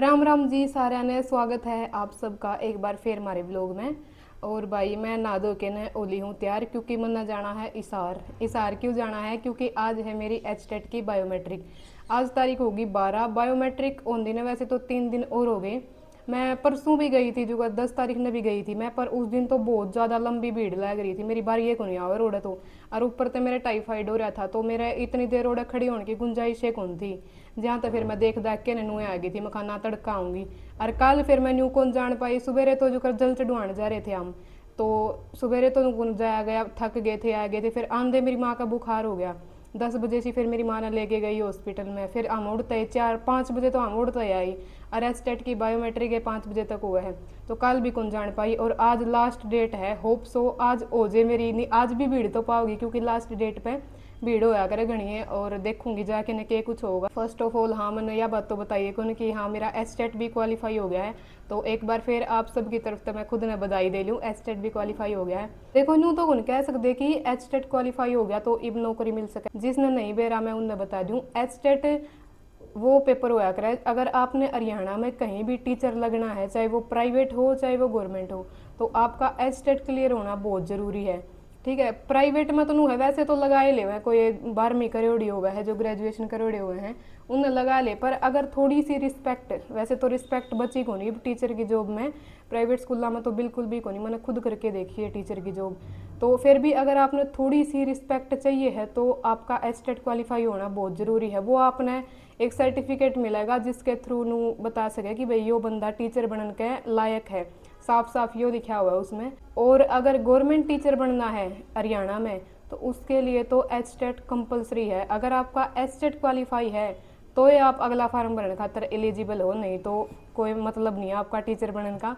राम राम जी साਰਿਆਂ ने स्वागत है आप सबका एक बार फिर हमारे ब्लॉग में। और भाई मैं नहा धो के न ओली हूँ तैयार, क्योंकि मन्ना जाना है इसार। इसार क्यों जाना है? क्योंकि आज है मेरी एचटेट की बायोमेट्रिक। आज तारीख होगी 12। बायोमेट्रिक ऑन दिन है, वैसे तो 3 दिन और हो गए। मैं परसों भी गई थी, जो 10 तारीख ने भी गई थी मैं, पर उस दिन तो बहुत ज़्यादा लंबी भीड़ लग रही थी। मेरी बारी ये को नहीं आवे रोड़ा तो, और ऊपर से मेरा टाइफाइड हो रहा था, तो मेरे इतनी देर रोड़ा खड़ी होने की गुंजाइश ही कौन थी। जहाँ तो फिर मैं देख देख के नुए आ गई थी, मैं खाना तड़का आऊँगी। और कल फिर मैं न्यू कौन जान पाई, सुबेरे तो जो कर जल चढ़वाने जा रहे थे हम, तो सवेरे तो नुकन जाया गया, थक गए थे, आ गए थे। फिर आंधे मेरी माँ का बुखार हो गया, 10 बजे से फिर मेरी माँ ने लेके गई हॉस्पिटल में। फिर हम उड़ते 4-5 बजे तो हम उड़ते आई। और एस्टेट की बायोमेट्रिक है 5 बजे तक हुआ है, तो कल भी कौन जान पाई। और आज लास्ट डेट है, होप सो आज हो जे मेरी। नहीं आज भी भीड़ तो पाओगी, क्योंकि लास्ट डेट पे भीड़ होया करे घनी। और देखूंगी जाके न के कुछ होगा। फर्स्ट ऑफ ऑल हाँ मैंने यह बात तो बताइए कौन कि हाँ मेरा एस्टेट भी क्वालिफाई हो गया है। तो एक बार फिर आप सबकी तरफ से मैं खुद ने बधाई दे लूँ, एस्टेट भी क्वालिफाई हो गया है। देखो यूँ तो कौन कह सकते कि एस्टेट क्वालिफाई हो गया तो इब नौकरी मिल सके। जिसने नहीं बेरा मैं उन्हें बता दूँ, एस्टेट वो पेपर होया करे अगर आपने हरियाणा में कहीं भी टीचर लगना है, चाहे वो प्राइवेट हो चाहे वो गवर्नमेंट हो, तो आपका एस्टेट क्लियर होना बहुत ज़रूरी है। ठीक है, प्राइवेट में तो नू है, वैसे तो लगा ही ले हुए हैं, कोई 12वीं करोड़ी हुआ है, जो ग्रेजुएशन करोड़े हुए हैं उन्हें लगा ले। पर अगर थोड़ी सी रिस्पेक्ट, वैसे तो रिस्पेक्ट बची को नहीं टीचर की जॉब में, प्राइवेट स्कूलों में तो बिल्कुल भी को नहीं, मैंने खुद करके देखी है टीचर की जॉब। तो फिर भी अगर आपने थोड़ी सी रिस्पेक्ट चाहिए है तो आपका एस्टेट क्वालिफाई होना बहुत ज़रूरी है। वो आपने एक सर्टिफिकेट मिलेगा जिसके थ्रू नू बता सके कि भाई यो बंदा टीचर बनने के लायक है, साफ साफ यो लिखा हुआ है उसमें। और अगर गवर्नमेंट टीचर बनना है हरियाणा में, तो उसके लिए तो एचटेट कंपलसरी है। अगर आपका एचटेट क्वालिफाई है तो ये आप अगला फार्म भरने खातर एलिजिबल हो, नहीं तो कोई मतलब नहीं है आपका टीचर बनने का।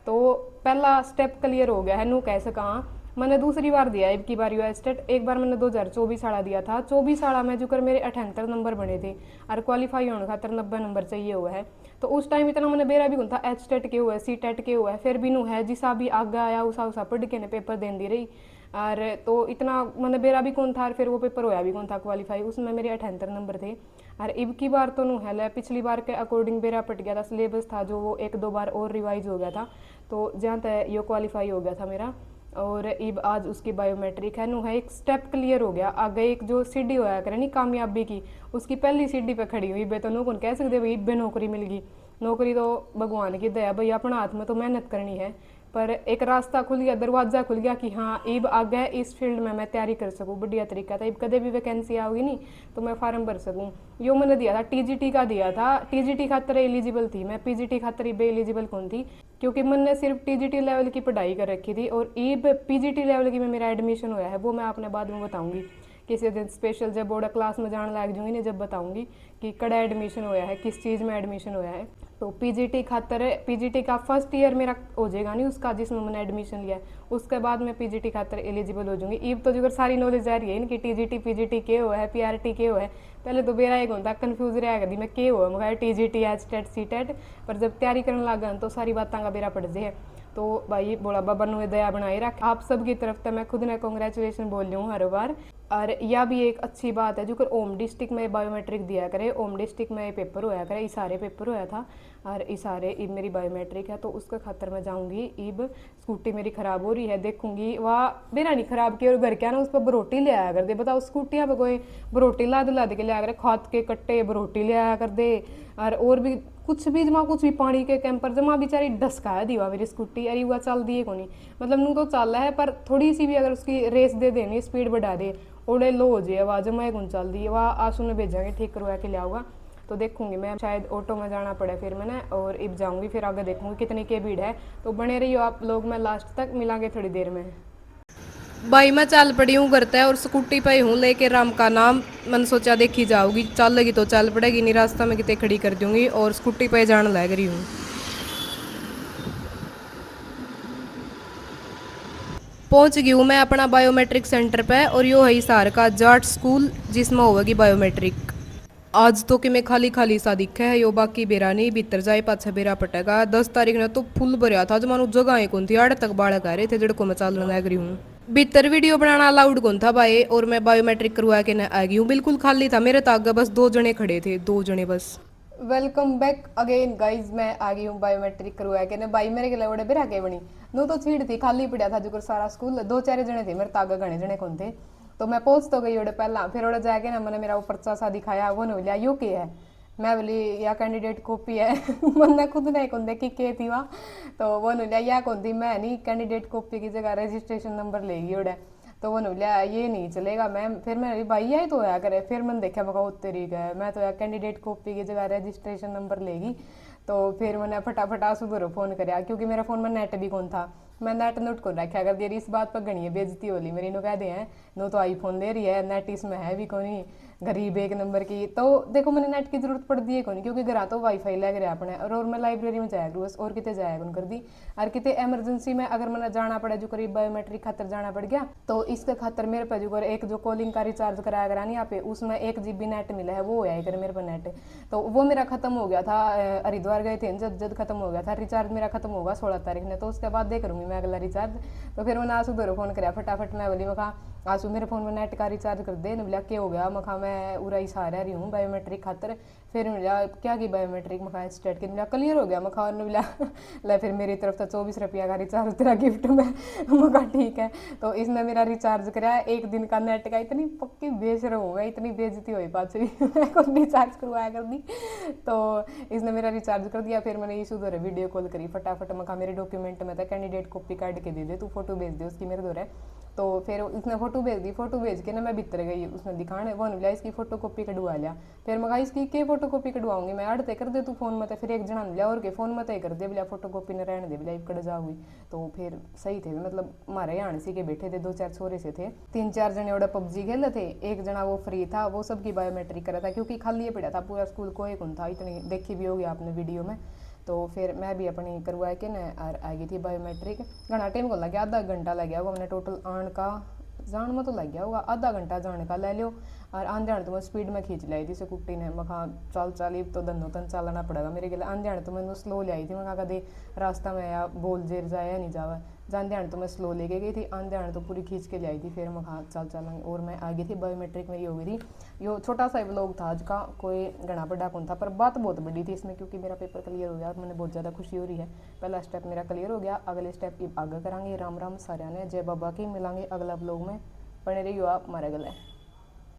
तो पहला स्टेप क्लियर हो गया है नू कह सका। मैंने दूसरी बार दिया अब की बार यू एस्टेट। एक बार मैंने 2024 साड़ा दिया था, 24 साड़ा में जो कर मेरे 78 नंबर बने थे, और क्वालिफाई होने खातर 90 नंबर चाहिए हुआ है। तो उस टाइम इतना मैंने बेरा भी कौन था, एच टेट के हुआ है, सी टेट के हुआ है, फिर भी नू है जिसा भी आगे आया उसा पढ़ के ने पेपर देन दी रही। और तो इतना मैंने बेरा भी कौन था, और फिर वो पेपर होया भी कौन था क्वालिफाई, उसमें मेरे 78 नंबर थे। और इब की बार तो नू है पिछली बार के अकॉर्डिंग बेरा पट गया था, सिलेबस था जो वो 1-2 बार और रिवाइज हो गया था, तो जहाँ तक ये क्वालिफाई हो गया था मेरा। और इब आज उसकी बायोमेट्रिक है नू है, एक स्टेप क्लियर हो गया। आगे एक जो सीढ़ी होया करे नहीं कामयाबी की, उसकी पहली सीढ़ी पे खड़ी हुई बे, तो नू कौन कह सकते भाई बे नौकरी मिल गई। नौकरी तो भगवान की दया भाई, अपना हाथ में तो मेहनत करनी है। पर एक रास्ता खुल गया, दरवाजा खुल गया कि हाँ इब आगे इस फील्ड में मैं तैयारी कर सकूँ बढ़िया तरीका था। इब कदे भी वैकेंसी आओगी नहीं तो मैं फार्म भर सकूँ। यो मैंने दिया था टीजीटी का दिया था, टीजीटी खातर एलिजिबल थी मैं, पीजीटी खातर बे एलिजिबल कौन थी, क्योंकि मैंने सिर्फ टीजीटी लेवल की पढ़ाई कर रखी थी। और ईब पीजीटी लेवल की में मेरा एडमिशन हुआ है, वो मैं आपने बाद में बताऊंगी किसी दिन स्पेशल, जब बोर्ड क्लास में जाने लग जाऊंगी ना, जब बताऊंगी कि कड़ा एडमिशन हुआ है, किस चीज़ में एडमिशन हुआ है। तो पीजीटी खातर, पीजीटी का फर्स्ट ईयर मेरा हो जाएगा नहीं उसका जिसमें मैंने एडमिशन लिया है, उसके बाद मैं पीजीटी खातर एलिजिबल हो जाऊंगी। ईब तो जो सारी नॉलेज आ रही है इनकी, टीजीटी पीजीटी के हुआ है, पीआरटी के हुआ है। पहले तो मेरा एक होता कन्फ्यूज रहा कर दी मैं के हुआ मगर TGT H TET C TET, पर जब तैयारी करने लगा तो सारी बातों का बेरा पड़ जाए। तो भाई बोला बाबा ने दया बनाए रख। आप सब की तरफ से मैं खुद ने कॉन्ग्रेचुलेशन बोल रही हूँ हर बार। और यह भी एक अच्छी बात है जो कर ओम डिस्ट्रिक्ट में बायोमेट्रिक दिया करे, ओम डिस्ट्रिक्ट में पेपर होया करे, इसारे पेपर होया था, और इसारे इब मेरी बायोमेट्रिक है, तो उसके खातर मैं जाऊँगी। इब स्कूटी मेरी ख़राब हो रही है, देखूंगी वह मेरा नहीं ख़राब की, और घर के ना उस पर बरोटी ले आया कर दे। बताओ स्कूटियाँ पर कोई बरोटी लाद के ले आया करे, खाद के कट्टे बरोटी ले आया कर दे। और भी कुछ भी जमा, कुछ भी पानी के कैंपर जमा, बेचारी डसका है दीवा मेरी स्कूटी। अरे वह चल दिए को नहीं, मतलब नू तो चल रहा है, पर थोड़ी सी भी अगर उसकी रेस दे देनी, स्पीड बढ़ा दे, ओडे लो हो जाए आवाज जमा कौन चल दी, वह आंसू ने भेजेंगे ठीक करवा के लियाऊगा। तो देखूंगी मैं, शायद ऑटो में जाना पड़े फिर मैंने, और इब जाऊंगी फिर आगे देखूंगी कितनी के भीड़ है। तो बने रहियो आप लोग, मैं लास्ट तक मिलांगे थोड़ी देर में। भाई मैं चल पड़ी हूँ घर तक, और स्कूटी पे हूँ लेके राम का नाम। मैंने सोचा देखी जाऊगी, चल लगी तो चल पड़ेगी, नहीं रास्ता में कितने खड़ी कर दूंगी, और स्कूटी पे जाने लग रही हूँ। पहुंच गई हूँ मैं अपना बायोमेट्रिक सेंटर पे, और यो है हिसार का जाट स्कूल जिसमें होगी बायोमेट्रिक। आज तो कि मैं खाली खाली सा दिखा है यो, बाकी बेरा नहीं, भीतर जाए पाछा बेरा पटेगा। 10 तारीख ने तो फुल भरया था, जमानो जगह ही कौन थी, आड़ तक बालक आ रहे थे जड़को मैं चलने लग रही हूँ। भीतर वीडियो बनाना अलाउड कौन था भाई, और मैं बायोमेट्रिक करवा के न आ गई हूँ। बिल्कुल खाली था, मेरे तो आगे बस 2 जने खड़े थे, 2 जने बस। Welcome back again guys. मैं आ गई हूँ बायोमेट्रिक करवा के ना भाई मेरे गले बड़े बिरा के बनी नू तो छीड़ थी खाली पड़ा था जो सारा स्कूल दो चार जने थे मेरे तागा घने जने कौन थे। तो मैं पहुंच तो गई ओडे पहला फिर ओडे जाके ना मैंने मेरा वो पर्चा सा दिखाया वो ने लिया यू के है। मैं बोली या कैंडिडेट कॉपी है मैंने खुद नहीं कौन देखी के थी वहाँ। तो वो ने लिया या कौन थी मैं नहीं कैंडिडेट कॉपी की जगह रजिस्ट्रेशन नंबर लेगी ओडे। तो वो बोलिया ये नहीं चलेगा मैम। फिर मैं भाई यही तो होया करे। फिर मैंने देखा मैं तेरी गए मैं तो यार कैंडिडेट कॉपी की जगह रजिस्ट्रेशन नंबर लेगी। तो फिर मैंने फटाफट आंसू भरो फोन कराया क्योंकि मेरा फोन में नेट भी कौन था। मैं नेट नोट को रखा अगर देरी इस बात पर गणी है बेजती होली मेरी नो कह दे हैं नो तो आईफोन ले रही है नेट इसमें है भी कौन गरीब एक नंबर की। तो देखो मैंने नेट की जरूरत पड़ती है कौन क्योंकि घर तो वाईफाई लग रहा अपने और मैं लाइब्रेरी में जाया करूँ बस और कितने जाया करूँ कर दी। और कितने एमरजेंसी में अगर मैंने जाना पड़ा जो करीब बायोमेट्रिक खातर जाना पड़ गया तो इसके खातर मेरे पे जो एक जो कॉलिंग का रिचार्ज कराया करा नहीं यहाँ पे उसमें 1 GB नेट मिला है वो है कर मेरे पे नेट। तो वो मेरा खत्म हो गया था हरिद्वार गए थे जब जब खत्म हो गया था रिचार्ज मेरा खत्म होगा 16 तारीख ने। तो उसके बाद दे करूँगी मैं अगला रिचार्ज। तो फिर मैंने आंसू भरो फोन कराया फटाफट मैं बोली मैं कहा आंसू मेरे फोन में नेट का रिचार्ज कर दे बोला क्या हो गया मैं कहा मैं उरा ही सहारा रही हूँ बायोमेट्रिक खातर। फिर मिला क्या की बायोमेट्रिक मैं स्टेट की मिला क्लियर हो गया मैं और मिला ला फिर मेरी तरफ तो 24 रुपया का रिचार्ज तेरा गिफ्ट में मैं ठीक है। तो इसने मेरा रिचार्ज कराया 1 दिन का नेट का इतनी पक्की बेशरम हो गई इतनी बेइज्जती हुई बात से को रिचार्ज करवाया कर दी। तो इसने मेरा रिचार्ज कर दिया। फिर मैंने इशू दौरे वीडियो कॉल करी फटाफट मैं कहा मेरे डॉक्यूमेंट में था कैंडिडेट कॉपी काट के दे दे तू फोटो भेज दे उसकी मेरे दौरे। तो फिर इसने फोटो भेज दी फोटो भेज के ना मैं भीतर गई उसने दिखाने वो मिला इसकी फोटो कॉपी कटवा लिया। फिर मैं कहा इसकी के फोटो कॉपी कटवाऊंगी मैं अड़ते कर दे तू फोन में फिर एक जना मिला और के फोन में कर दे बोला फोटो कॉपी न रहने दे बोला कट जाऊगी। तो फिर सही थे मतलब हमारे यहाँ सी के बैठे थे 2-4 छोरे से थे 3-4 जने ओडा पबजी खेले थे एक जना वो फ्री था वो सबकी बायोमेट्रिक करा था क्योंकि खाली ये पड़ा था पूरा स्कूल कोई कौन था इतनी देखी भी होगी आपने वीडियो में। तो फिर मैं भी अपनी करवा के ना और आ गई थी बायोमेट्रिक। घना टाइम को लग गया आधा घंटा लग गया वो हमने टोटल आन का जान में तो लग गया होगा आधा घंटा जाने का ले लियो। और आन जाने तो मैं स्पीड में खींच लाई थी स्कूटी ने मैं कहा चल चल तो धनो तन चलना पड़ेगा मेरे गले आन जाने तो मैंने स्लो ले आई थी मैं कहा कदे रास्ता में या बोल जेर जाए या नहीं जावा जान ध्यान तो मैं स्लो लेके गई थी आन ध्यान तो पूरी खींच के ले आई थी। फिर मैं कहा चल चलेंगे और मैं आ गई थी बायोमेट्रिक मेरी हो गई थी। यो छोटा सा व्लॉग था आज का कोई घना बड़ा कौन था पर बात बहुत बड़ी थी इसमें क्योंकि मेरा पेपर क्लियर हो गया और मैंने बहुत ज़्यादा खुशी हो रही है। पहला स्टेप मेरा क्लियर हो गया अगले स्टेप आगे करांगे। राम राम सारे ने जय बाबा की मिलांगे अगला व्लॉग में बने रहियो आप हमारे गले।